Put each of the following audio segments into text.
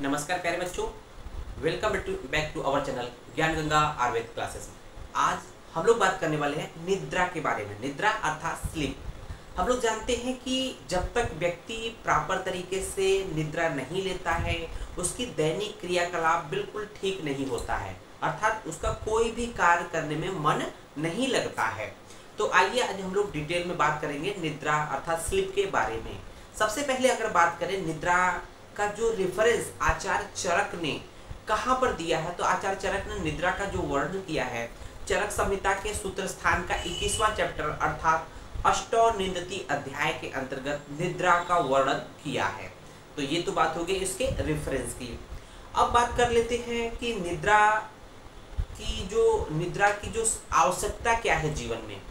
नमस्कार प्यारे बच्चों, welcome back to our channel Gyan Ganga Ayurveda classes में। आज हम लोग बात करने वाले हैं निद्रा के बारे में। निद्रा अर्थात स्लीप। हम लोग जानते हैं कि जब तक व्यक्ति प्रॉपर तरीके से निद्रा नहीं लेता है, उसकी दैनिक क्रियाकलाप बिल्कुल ठीक नहीं होता है, अर्थात उसका कोई भी कार्य करने में मन नहीं लगता है। तो आइए आज हम लोग डिटेल में बात करेंगे निद्रा अर्थात स्लीप के बारे में। सबसे पहले अगर बात करें निद्रा का जो रेफरेंस आचार्य चरक ने कहाँ पर दिया है, तो आचार्य चरक ने निद्रा का जो वर्णन किया है चरक संहिता के सूत्र स्थान का 21वां चैप्टर अर्थात अष्टौनिंदति अध्याय के अंतर्गत निद्रा का वर्णन किया है। तो ये तो बात हो गई इसके रेफरेंस की। अब बात कर लेते हैं कि निद्रा की जो आवश्यकता क्या है जीवन में।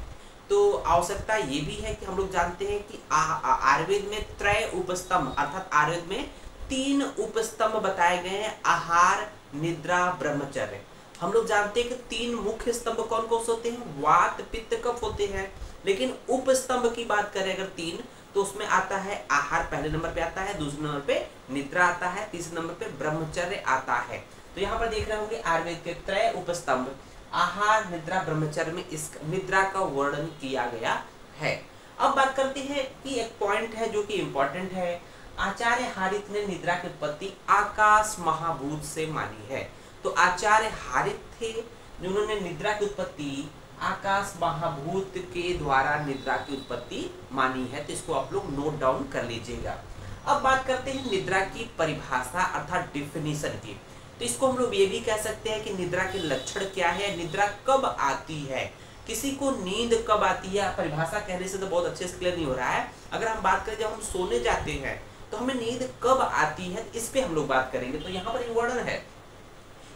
तो आवश्यकता ये भी है कि हम लोग जानते हैं कि आयुर्वेद में त्रय उपस्तंभ अर्थात आयुर्वेद में 3 उपस्तंभ बताए गए हैं, आहार, निद्रा, ब्रह्मचर्य। हम लोग जानते हैं कि 3 मुख्य स्तंभ कौन कौन से होते हैं, वात, पित्त, कफ होते हैं। लेकिन उपस्तंभ की बात करें अगर 3, तो उसमें आता है आहार पहले नंबर पे आता है, दूसरे नंबर पे निद्रा आता है, तीसरे नंबर पे ब्रह्मचर्य आता है। तो यहाँ पर देख रहे होंगे आयुर्वेद के त्रय उपस्तंभ आहार, निद्रा, ब्रह्मचर्य में इस निद्रा का वर्णन किया गया है। अब बात करते हैं कि एक पॉइंट है जो कि इंपॉर्टेंट है। आचार्य हारित ने निद्रा की उत्पत्ति आकाश महाभूत से मानी है। तो आचार्य हारित थे जिन्होंने निद्रा की उत्पत्ति आकाश महाभूत के द्वारा निद्रा की उत्पत्ति मानी है। तो इसको आप लोग नोट डाउन कर लीजिएगा। अब बात करते हैं निद्रा की परिभाषा अर्थात डिफिनीशन की। तो इसको हम लोग ये भी कह सकते हैं कि निद्रा के लक्षण क्या है, निद्रा कब आती है, किसी को नींद कब आती है। परिभाषा कहने से तो बहुत अच्छे से क्लियर नहीं हो रहा है। अगर हम बात करें जब हम सोने जाते हैं तो हमें नींद कब आती है, इस पे हम लोग बात करेंगे। तो यहाँ पर वर्णन है,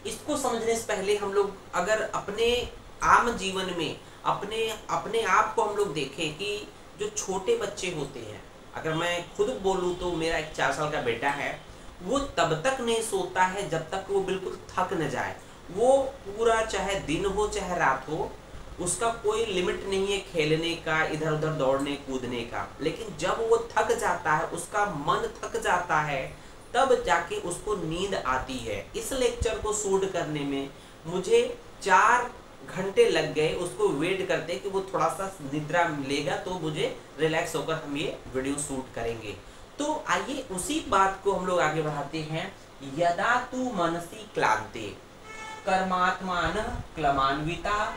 इसको समझने से पहले हम लोग अगर अपने आम जीवन में अपने आप को हम लोग देखें कि जो छोटे बच्चे होते हैं, अगर मैं खुद बोलूँ तो मेरा एक 4 साल का बेटा है, वो तब तक नहीं सोता है जब तक वो बिल्कुल थक न जाए। वो पूरा चाहे दिन हो चाहे रात हो, उसका कोई लिमिट नहीं है खेलने का, इधर उधर दौड़ने कूदने का। लेकिन जब वो थक जाता है, उसका मन थक जाता है, तब जाके उसको नींद आती है। इस लेक्चर को शूट करने में मुझे 4 घंटे लग गए उसको वेट करते कि वो थोड़ा सा निद्रा लेगा तो मुझे रिलैक्स होकर हम ये वीडियो शूट करेंगे। तो आइए उसी बात को हम लोग आगे बढ़ाते हैं। यदा तू मनसी क्लांते कर्मात्मानः क्लमान्विता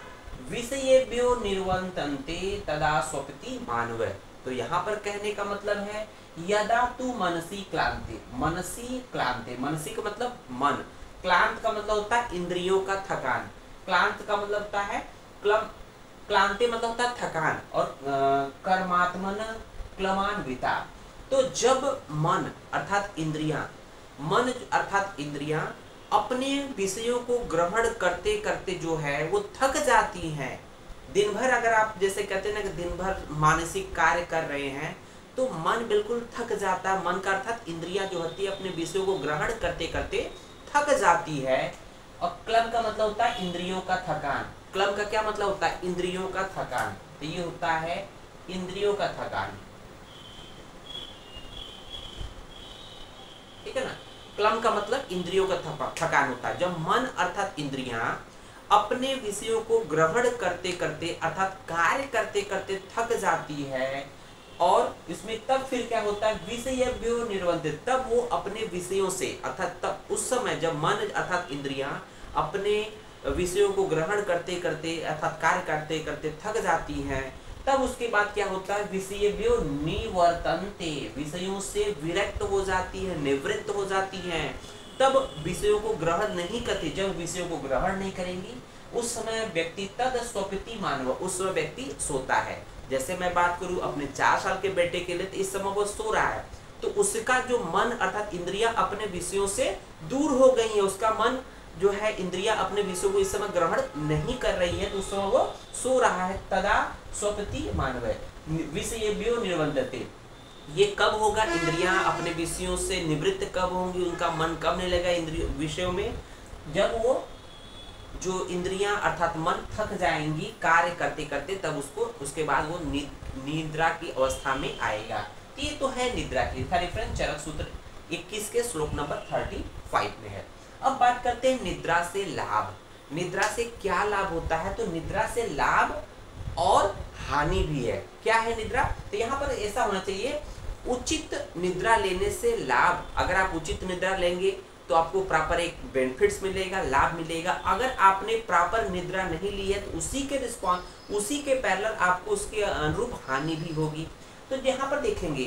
विषयेभ्यो निर्वर्तन्ते तदा स्वपति मानव। तो यहाँ पर कहने का मतलब है यदा तू मनसी क्लांते। मनसी क्लांते, मनसी का मतलब मन, क्लांत का मतलब होता है इंद्रियों का थकान, क्लांत का मतलब होता है क्लांते मतलब होता है थकान, और कर्मात्मन क्लमान्विता। तो जब मन अर्थात इंद्रियां अपने विषयों को ग्रहण करते करते जो है वो थक जाती हैं। दिन भर अगर आप जैसे कहते हैं ना कि दिन भर मानसिक कार्य कर रहे हैं तो मन बिल्कुल थक जाता है। मन का अर्थात इंद्रियां जो होती है अपने विषयों को ग्रहण करते करते थक जाती है। और क्लब का मतलब होता है इंद्रियों का थकान। क्लब का क्या मतलब होता है, इंद्रियों का थकान। तो ये होता है इंद्रियों का थकान, ठीक है ना। क्लम का मतलब इंद्रियों का थकान होता है। जब मन अर्थात इंद्रियां अपने विषयों को ग्रहण करते करते अर्थात कार्य करते करते थक जाती है, और इसमें तब फिर क्या होता है, विषयेभ्यो निर्वर्तन्ते, तब वो अपने विषयों से अर्थात तब उस समय जब मन अर्थात इंद्रियां अपने विषयों को ग्रहण करते करते अर्थात कार्य करते करते थक जाती हैं, तब उसके बाद क्या होता है, विषयेभ्यो निवर्तन्ते, विषयों से विरक्त हो जाती है, निवृत्त हो जाती हैं। तब विषयों को ग्रहण नहीं करती। जब विषयों को ग्रहण नहीं करेंगी उस समय व्यक्ति तद स्वपिति मानव, उस समय व्यक्ति सोता है। जैसे मैं बात करूं अपने 4 साल के बेटे के लिए, तो इस समय वो सो रहा है, तो उसका जो मन अर्थात इंद्रियां अपने विषयों से दूर हो गई है, उसका मन जो है इंद्रियां अपने विषयों को इस समय ग्रहण नहीं कर रही है, तो उस समय वो सो रहा है। तदा स्वपति मानव विषयेभ्यो निर्वर्तन्ते। ये कब होगा, इंद्रियां अपने विषयों से निवृत्त कब होंगी, उनका मन कब नहीं लगेगा इंद्रिय विषयों में, जब वो जो इंद्रियां अर्थात मन थक जाएंगी कार्य करते करते, तब उसके बाद वो निद्रा की अवस्था में आएगा। ये तो है निद्रा की। रेफरेंस चरक सूत्र 21 के श्लोक नंबर 34। 5 में है। अब बात करते हैं निद्रा से लाभ। निद्रा से क्या लाभ होता है? तो निद्रा से लाभ और हानि भी है। क्या है निद्रा? तो यहाँ पर ऐसा होना चाहिए, उचित निद्रा लेने से लाभ, अगर आप उचित निद्रा लेंगे तो आपको प्रॉपर एक बेनिफिट्स मिलेगा, लाभ मिलेगा। अगर आपने प्रॉपर निद्रा नहीं ली है तो उसी के पैरेलल आपको उसके अनुरूप हानि भी होगी। तो यहाँ पर देखेंगे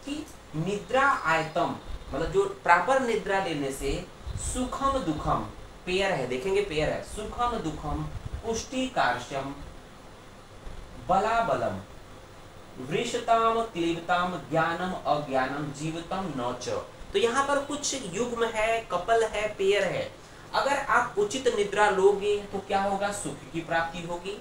कि निद्रा आयतम, मतलब जो प्रॉपर निद्रा लेने से सुखम दुखम, पेयर है, देखेंगे पेयर है, सुखम दुखम पुष्टि कार्श्यम बलाबलम वृषताम क्लीबताम ज्ञानम अज्ञानम जीवितम न च। तो यहाँ पर कुछ युग्म है, कपल है, पेयर है। अगर आप उचित निद्रा लोगे तो क्या होगा? सुख की प्राप्ति होगी।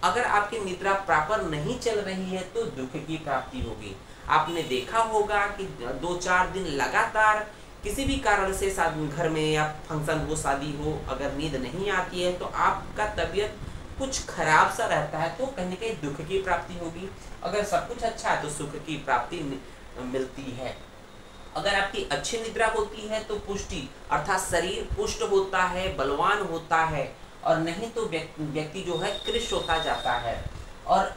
अगर आपकी निद्रा प्रॉपर नहीं चल रही है तो दुख की प्राप्ति होगी। आपने देखा होगा कि 2-4 दिन लगातार किसी भी कारण से घर में या फंक्शन हो, शादी हो, अगर नींद नहीं आती है तो आपका तबीयत कुछ खराब सा रहता है, तो कहीं ना कहीं दुख की प्राप्ति होगी। अगर सब कुछ अच्छा है तो सुख की प्राप्ति मिलती है। अगर आपकी अच्छी निद्रा होती है तो पुष्टि अर्थात शरीर पुष्ट होता है, बलवान होता है, और नहीं तो व्यक्ति जो है कृश होता जाता है। और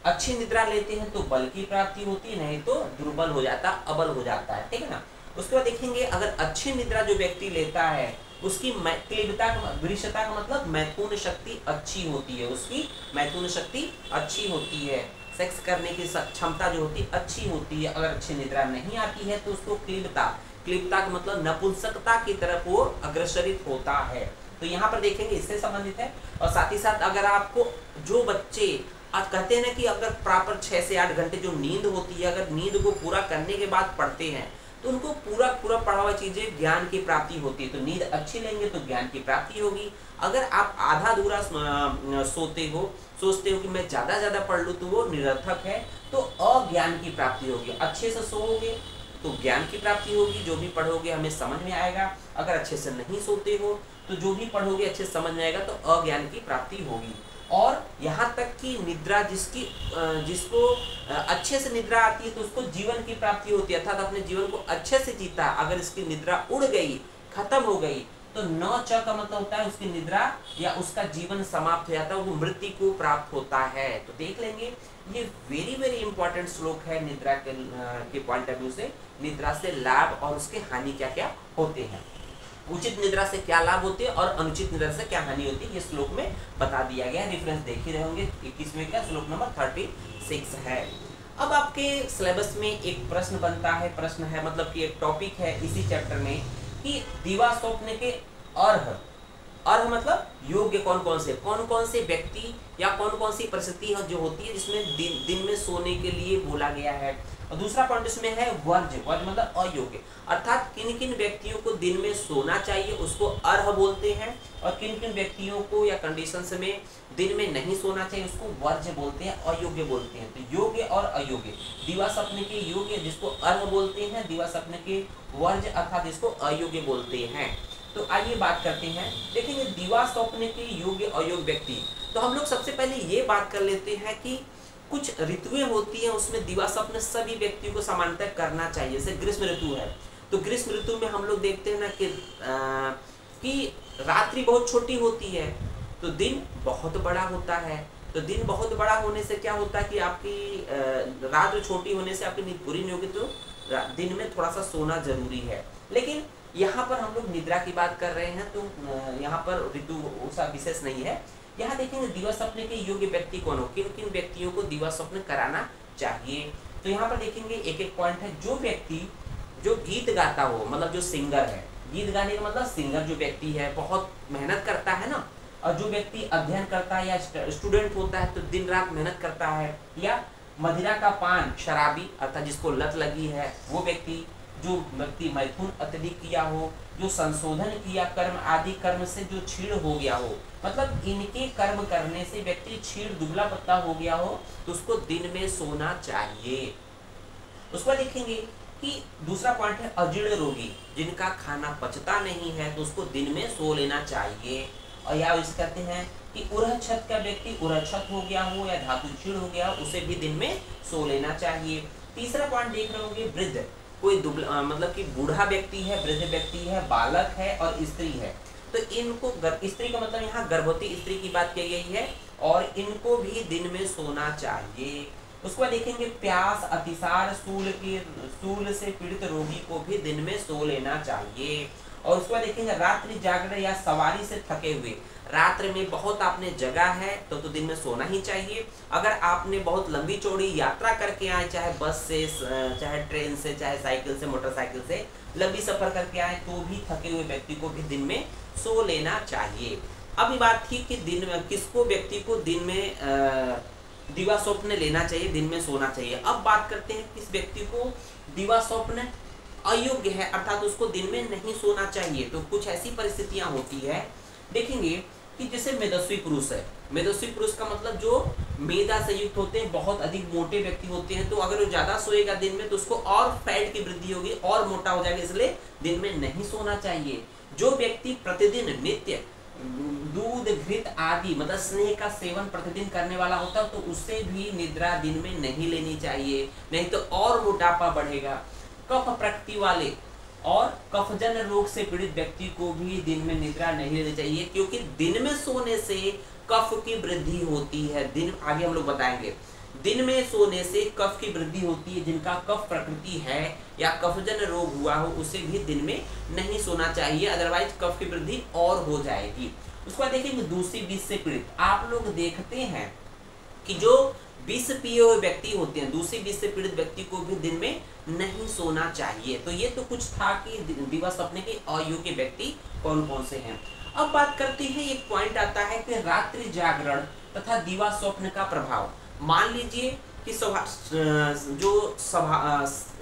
अच्छी निद्रा लेते हैं तो बल की प्राप्ति होती है, नहीं तो दुर्बल हो जाता, अबल हो जाता है, ठीक है ना। उसके बाद देखेंगे अगर अच्छी निद्रा जो व्यक्ति लेता है उसकी वृषता का मतलब मैथुन शक्ति अच्छी होती है, उसकी मैथुन शक्ति अच्छी होती है, सेक्स करने की क्षमता जो होती है अच्छी होती है। अगर अच्छी निद्रा नहीं आती है तो उसको क्लीबता का मतलब नपुंसकता की तरफ वो अग्रसरित होता है। तो यहाँ पर देखेंगे इससे संबंधित है। और साथ ही साथ अगर आपको जो बच्चे आज कहते हैं ना कि अगर प्रॉपर 6 से 8 घंटे जो नींद होती है, अगर नींद को पूरा करने के बाद पढ़ते हैं तो उनको पूरा पढ़ा हुआ चीजें ज्ञान की प्राप्ति होती है। तो नींद अच्छी लेंगे तो ज्ञान की प्राप्ति होगी। अगर आप आधा अधूरा सोते हो, सोचते हो कि मैं ज्यादा पढ़ लूँ तो वो निरर्थक है, तो अज्ञान की प्राप्ति होगी। अच्छे से सोओगे तो ज्ञान की प्राप्ति होगी, जो भी पढ़ोगे हमें समझ में आएगा। अगर अच्छे से नहीं सोते हो तो जो भी पढ़ोगे अच्छे से समझ में आएगा, तो अज्ञान की प्राप्ति होगी। और यहाँ तक कि निद्रा जिसको अच्छे से निद्रा आती है तो उसको जीवन की प्राप्ति होती है, अर्थात अपने जीवन को अच्छे से जीता। अगर इसकी निद्रा उड़ गई, खत्म हो गई, तो न च का मतलब होता है उसकी निद्रा या उसका जीवन समाप्त हो जाता है, वो मृत्यु को प्राप्त होता है। तो देख लेंगे, ये वेरी इंपॉर्टेंट श्लोक है निद्रा के पॉइंट ऑफ व्यू से। निद्रा से लाभ और उसके हानि क्या क्या होते हैं, उचित निद्रा से क्या लाभ होते हैं और अनुचित निद्रा से क्या हानि होती है, ये श्लोक में बता दिया गया है। रेफरेंस देख ही रहे होंगे, 21वें का श्लोक नंबर 36 है। अब आपके सिलेबस में एक प्रश्न बनता है, प्रश्न है मतलब कि एक टॉपिक है इसी चैप्टर में कि दिवा स्वप्न के अर्ह मतलब योग्य कौन कौन से व्यक्ति या कौन सी परिस्थिति जो होती है जिसमें दिन में सोने के लिए बोला गया है। और दूसरा पॉइंट इसमें है वर्ज मतलब अयोग्य, अर्थात किन किन व्यक्तियों को दिन में सोना चाहिए उसको अर्ह बोलते हैं, और किन किन व्यक्तियों को या कंडीशंस में दिन में नहीं सोना चाहिए उसको वर्ज बोलते हैं, अयोग्य बोलते हैं। तो योग्य और अयोग्य, दिवा स्वप्न के योग्य जिसको अर्ह बोलते हैं, दिवा स्वप्न के वर्ज अर्थात जिसको अयोग्य बोलते हैं। तो आइए बात करते हैं, देखेंगे दिवा स्वप्न के योग्य अयोग्य व्यक्ति। तो हम लोग सबसे पहले ये बात कर लेते हैं कि कुछ ऋतुएं होती हैं उसमें दिवा स्वप्न सभी व्यक्तियों को सामान्यतः करना चाहिए। जैसे ग्रीष्म ऋतु है तो ग्रीष्म ऋतु में हम लोग देखते हैं ना कि रात्रि बहुत छोटी होती है तो दिन बहुत बड़ा होता है। तो दिन बहुत बड़ा होने से क्या होता है कि आपकी रात छोटी होने से आपकी नींद पूरी नहीं होगी, तो दिन में थोड़ा सा सोना जरूरी है। लेकिन यहाँ पर हम लोग निद्रा की बात कर रहे हैं तो यहाँ पर ऋतु उसका विशेष नहीं है। यहाँ देखेंगे दिवा स्वप्न के योग्य व्यक्ति कौन हो, किन किन व्यक्तियों को दिवा स्वप्न कराना चाहिए। तो यहाँ पर देखेंगे एक पॉइंट है, जो व्यक्ति जो गीत गाता हो, मतलब जो सिंगर है, गीत गाने का मतलब सिंगर जो व्यक्ति है बहुत मेहनत करता है ना, और जो व्यक्ति अध्ययन करता है या स्टूडेंट होता है तो दिन रात मेहनत करता है, या मदिरा का पान शराबी अर्थात जिसको लत लगी है वो व्यक्ति, जो व्यक्ति मैथुन अत्यधिक किया हो, जो संशोधन किया कर्म आदि कर्म से जो छीड़ हो गया हो, मतलब इनके कर्म करने से व्यक्ति छीड़ दुबला पत्ता हो गया हो तो उसको दिन में सोना चाहिए। उसको देखेंगे कि दूसरा पॉइंट है अजीर्ण रोगी, जिनका खाना पचता नहीं है तो उसको दिन में सो लेना चाहिए। और या इस कहते हैं कि उरह छत का व्यक्ति उरह छत हो गया हो या धातु छीड़ हो गया हो उसे भी दिन में सो लेना चाहिए। तीसरा पॉइंट देख रहे होंगे वृद्ध, कोई मतलब कि बूढ़ा व्यक्ति है, वृद्ध व्यक्ति है, बालक है और स्त्री है, तो इनको स्त्री का मतलब यहाँ गर्भवती स्त्री की बात की गई है, और इनको भी दिन में सोना चाहिए। उसके बाद देखेंगे प्यास, अतिसार, स्थूल से पीड़ित रोगी को भी दिन में सो लेना चाहिए। और उसके बाद देखेंगे रात्रि जागरण या सवारी से थके हुए, रात्रि में बहुत आपने जगा है तो दिन में सोना ही चाहिए। अगर आपने बहुत लंबी चौड़ी यात्रा करके आए, चाहे बस से, चाहे ट्रेन से, चाहे साइकिल से, मोटरसाइकिल से लंबी सफर करके आए, तो भी थके हुए व्यक्ति को भी दिन में सो लेना चाहिए। अब ये बात थी कि दिन में किसको, व्यक्ति को दिन में दिवा स्वप्न लेना चाहिए, दिन में सोना चाहिए। अब बात करते हैं किस व्यक्ति को दिवा स्वप्न अयोग्य है, अर्थात उसको दिन में नहीं सोना चाहिए। तो कुछ ऐसी परिस्थितियां होती है, देखेंगे कि जैसे मेदस्वी पुरुष है, मेदस्वी पुरुष का मतलब जो मेदा से युक्त होते हैं, बहुत अधिक मोटे व्यक्ति होते हैं, तो अगर वो ज्यादा सोएगा दिन में तो उसको और फैट की वृद्धि होगी और मोटा हो जाएगा, इसलिए दिन में नहीं सोना चाहिए। जो व्यक्ति प्रतिदिन नित्य दूध, घृत आदि मतलब स्नेह का सेवन प्रतिदिन करने वाला होता है, तो उससे भी निद्रा दिन में नहीं लेनी चाहिए, नहीं तो और मोटापा बढ़ेगा। कफ प्रकृति वाले और कफजन रोग से पीड़ित व्यक्ति को भी दिन में निद्रा नहीं लेनी चाहिए, क्योंकि दिन में सोने से कफ की वृद्धि होती है। दिन आगे हम लोग बताएंगे, दिन में सोने से कफ की वृद्धि होती है। जिनका कफ प्रकृति है या कफजन रोग हुआ हो, उसे भी दिन में नहीं सोना चाहिए, अदरवाइज कफ की वृद्धि और हो जाएगी। उसके बाद देखेंगे दूसरी विष से पीड़ित, आप लोग देखते हैं कि जो विष पिए हुए व्यक्ति होते हैं, दूसरी विष से पीड़ित व्यक्ति को भी दिन में नहीं सोना चाहिए। तो ये तो कुछ था कि दिवा स्वप्न के अयोग्य व्यक्ति कौन कौन से हैं। अब बात करते हैं, एक पॉइंट आता है कि रात्रि जागरण तथा दिवा स्वप्न का प्रभाव। मान लीजिए कि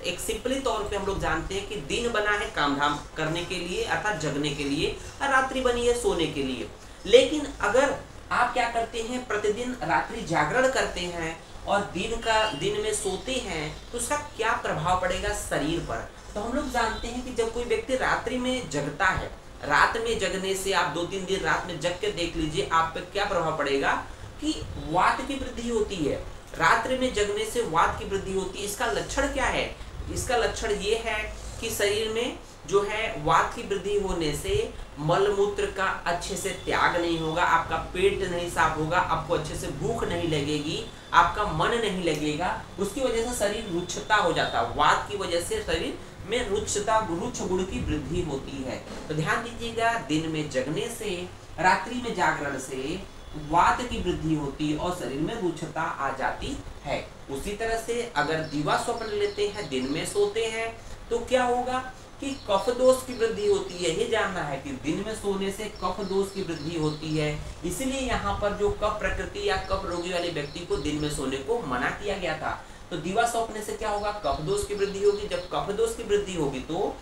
एक सिंपली तौर पे हम लोग जानते हैं कि दिन बना है काम धाम करने के लिए अर्थात जगने के लिए, और रात्रि बनी है सोने के लिए। लेकिन अगर आप क्या करते हैं, प्रतिदिन रात्रि जागरण करते हैं और दिन में सोते हैं, तो उसका क्या प्रभाव पड़ेगा शरीर पर। तो हम लोग जानते हैं कि जब कोई व्यक्ति रात्रि में जगता है, रात में जगने से आप 2-3 दिन रात में जग के देख लीजिए, आप पे क्या प्रभाव पड़ेगा कि वात की वृद्धि होती है। रात्रि में जगने से वात की वृद्धि होती है। इसका लक्षण क्या है? इसका लक्षण ये है कि शरीर में जो है वात की वृद्धि होने से मलमूत्र का अच्छे से त्याग नहीं होगा, आपका पेट नहीं साफ होगा, आपको अच्छे से भूख नहीं लगेगी, आपका मन नहीं लगेगा, उसकी वजह से शरीर रुक्षता हो जाता है। वात की वजह से शरीर में रुक्ष गुण की वृद्धि होती है। तो ध्यान दीजिएगा, दिन में जगने से, रात्रि में जागरण से वात की वृद्धि होती है और शरीर में रुक्षता आ जाती है। उसी तरह से अगर दिवा स्वप्न लेते हैं, दिन में सोते हैं, तो क्या होगा कि कफ दोष की वृद्धि होती है। ये जानना है कि दिन में सोने से कफ दोष की वृद्धि होती है, इसलिए यहाँ पर जो कफ प्रकृति या कफ रोगी वाले व्यक्ति को दिन में सोने को मना किया गया था। तो दिवा स्वप्न से क्या होगा, कफ दोष की वृद्धि होगी। जब कफ दोष की वृद्धि होगी तो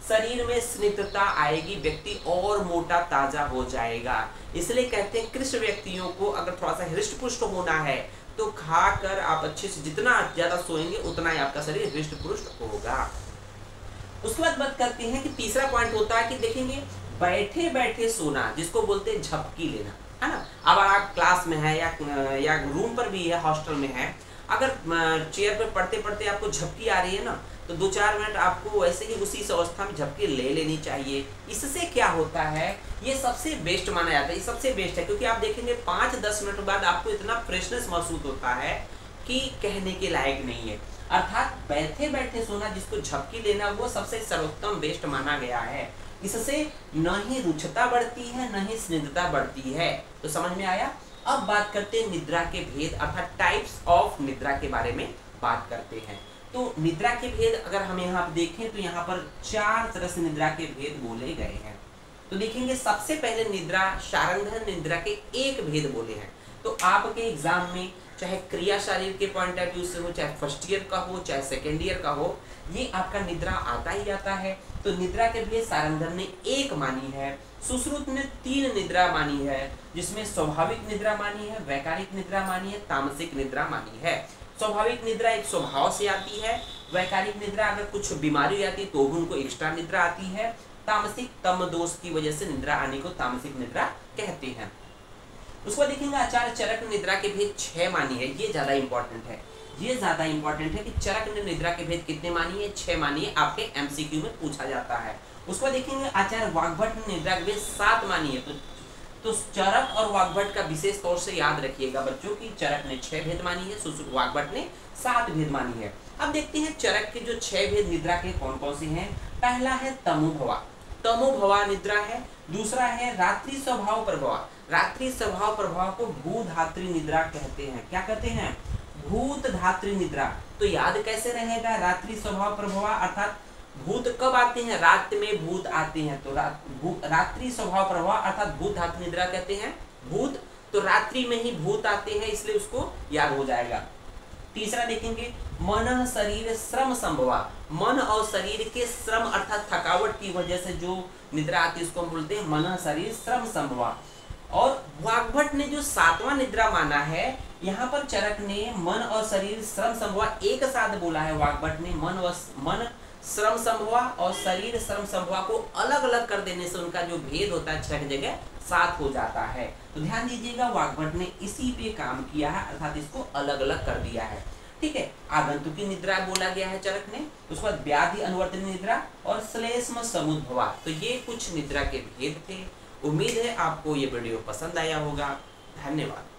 शरीर में स्निग्धता आएगी, व्यक्ति और मोटा ताजा हो जाएगा। इसलिए कहते हैं कृष्ण व्यक्तियों को अगर थोड़ा सा हृष्ट पुष्ट होना है तो खाकर आप अच्छे से जितना ज्यादा सोएंगे उतना ही आपका शरीर हृष्ट पुष्ट होगा। उसके बाद बात करते हैं कि तीसरा पॉइंट होता है कि देखेंगे बैठे बैठे सोना, जिसको बोलते हैं झपकी लेना, है ना। अब आप क्लास में है या रूम पर भी है, हॉस्टल में है, अगर चेयर पर पढ़ते पढ़ते आपको झपकी आ रही है ना, तो 2-4 मिनट आपको वैसे ही उसी अवस्था में झपकी ले लेनी चाहिए। इससे क्या होता है, ये सबसे बेस्ट माना जाता है, ये सबसे बेस्ट है, क्योंकि आप देखेंगे 5-10 मिनट बाद आपको इतना फ्रेशनेस महसूस होता है कि कहने के लायक नहीं है। अर्थात बैठे बैठे सोना, जिसको झपकी लेना, वो सबसे सर्वोत्तम बेस्ट माना गया है। इससे न ही रुक्षता बढ़ती है, न ही स्निग्धता बढ़ती है। तो समझ में आया। अब बात करते हैं निद्रा के भेद अर्थात टाइप्स ऑफ निद्रा के बारे में बात करते हैं। तो निद्रा के भेद अगर हम यहाँ देखें तो यहाँ पर 4 तरह से निद्रा के भेद बोले गए हैं। तो देखेंगे सबसे पहले निद्रा, शारंगधर निद्रा के एक भेद बोले हैं। तो आपके एग्जाम में चाहे क्रिया शरीर के पॉइंट ऑफ व्यू से हो, चाहे फर्स्ट ईयर का हो, चाहे सेकेंड ईयर का हो, ये आपका निद्रा आता ही आता है। तो निद्रा के भेद शारंगधर ने 1 मानी है, सुश्रुत ने 3 निद्रा मानी है, जिसमें स्वाभाविक निद्रा मानी है, वैकारिक निद्रा मानी है, तामसिक निद्रा मानी है। स्वाभाविक निद्रा एक स्वभाव से आती है, वैकारिक निद्रा अगर कुछ बीमारी आती है तो भी उनको एक्स्ट्रा निद्रा आती है, तामसिक तम दोष की वजह से निद्रा आने को तामसिक निद्रा कहते हैं। उसको देखेंगे आचार्य चरक निद्रा के भेद 6 मानी है, ये ज्यादा इंपॉर्टेंट है। ये ज्यादा इंपॉर्टेंट है कि चरक ने निद्रा के भेद कितने मानिए, 6 मानिए, आपके एमसीक्यू में पूछा जाता है। उसको देखेंगे आचार्य वाग्भट ने निद्रा के भेद 7 मानिए। तो चरक और वाग्भट का विशेष तौर से याद रखिएगा बच्चों की चरक ने 6 भेद मानी है, वाग्भट ने 7 भेद मानी है। अब देखते हैं चरक के जो 6 भेद निद्रा के कौन कौन से हैं। पहला है तमोभवा, तमोभवा निद्रा है। दूसरा है रात्रि स्वभाव प्रभवा, रात्रि स्वभाव प्रभाव को भूधात्री निद्रा कहते हैं। क्या कहते हैं? भूत धात्री निद्रा। तो याद कैसे रहेगा? रात्रि स्वभाव प्रभवा अर्थात भूत कब आते हैं? रात में भूत आते हैं, तो रात्रि स्वभाव प्रभाव अर्थात भूत धात्री निद्रा कहते हैं। भूत तो रात्रि में ही भूत आते हैं, इसलिए उसको याद हो जाएगा। तीसरा देखेंगे मन शरीर श्रम संभवा, मन और शरीर के श्रम अर्थात थकावट की वजह से जो निद्रा आती है उसको हम बोलते हैं मन शरीर श्रम संभवा। और वाग्भट ने जो 7वां निद्रा माना है, यहाँ पर चरक ने मन और शरीर श्रम संभवा एक साथ बोला है। वाग्भट ने मन श्रम संभवा और शरीर श्रम संभवा को अलग अलग कर देने से उनका जो भेद होता है 6 की जगह 7 हो जाता है। तो ध्यान दीजिएगा वाग्भट ने इसी पे काम किया है, अर्थात इसको अलग अलग कर दिया है। ठीक है, आगंतुकी निद्रा बोला गया है चरक ने, उसके बाद व्याधि अनुवर्तनी निद्रा और श्लेष्म समुद्भवा। तो ये कुछ निद्रा के भेद थे। उम्मीद है आपको ये वीडियो पसंद आया होगा। धन्यवाद।